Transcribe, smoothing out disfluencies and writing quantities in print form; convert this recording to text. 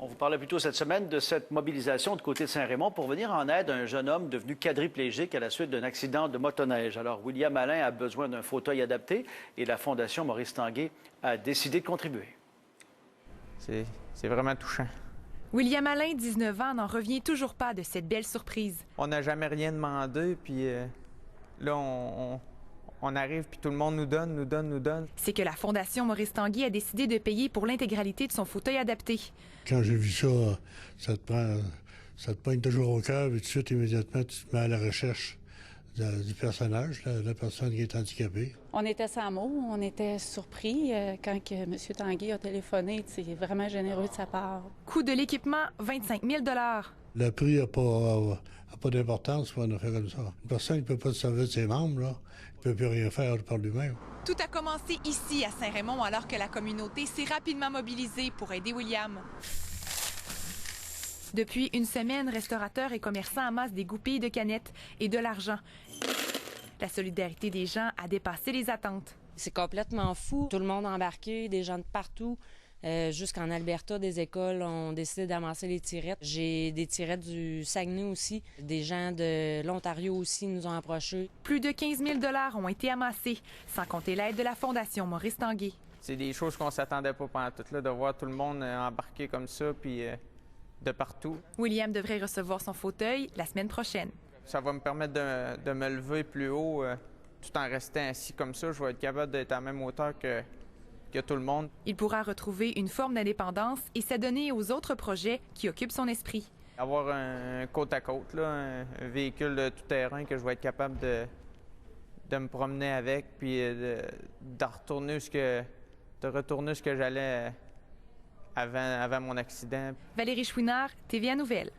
On vous parlait plus tôt cette semaine de cette mobilisation du côté de Saint-Raymond pour venir en aide à un jeune homme devenu quadriplégique à la suite d'un accident de motoneige. Alors, William Alain a besoin d'un fauteuil adapté et la Fondation Maurice Tanguay a décidé de contribuer. C'est vraiment touchant. William Alain, 19 ans, n'en revient toujours pas de cette belle surprise. On n'a jamais rien demandé, puis là, on arrive, puis tout le monde nous donne. C'est que la Fondation Maurice Tanguay a décidé de payer pour l'intégralité de son fauteuil adapté. Quand j'ai vu ça, ça te pogne toujours au cœur, et tout de suite, immédiatement, tu te mets à la recherche du personnage, la personne qui est handicapée. On était sans mots, on était surpris quand M. Tanguay a téléphoné. C'est vraiment généreux de sa part. Coût de l'équipement, 25 000 $. Le prix n'a pas d'importance pour une affaire comme ça. Une personne ne peut pas se servir de ses membres, là. Il ne peut plus rien faire par lui-même. Tout a commencé ici, à Saint-Raymond, alors que la communauté s'est rapidement mobilisée pour aider William. Depuis une semaine, restaurateurs et commerçants amassent des goupilles de canettes et de l'argent. La solidarité des gens a dépassé les attentes. C'est complètement fou. Tout le monde a embarqué, des gens de partout. Jusqu'en Alberta, des écoles ont décidé d'amasser les tirettes. J'ai des tirettes du Saguenay aussi. Des gens de l'Ontario aussi nous ont approchés. Plus de 15 000 $ ont été amassés, sans compter l'aide de la Fondation Maurice Tanguay. C'est des choses qu'on s'attendait pas pendant tout, là, de voir tout le monde embarquer comme ça, puis de partout. William devrait recevoir son fauteuil la semaine prochaine. Ça va me permettre de me lever plus haut, tout en restant assis comme ça. Je vais être capable d'être à la même hauteur que tout le monde. Il pourra retrouver une forme d'indépendance et s'adonner aux autres projets qui occupent son esprit. Avoir un côte à côte, là, un véhicule de tout-terrain que je vais être capable de me promener avec, puis de retourner ce que j'allais avant mon accident. Valérie Chouinard, TVA Nouvelles.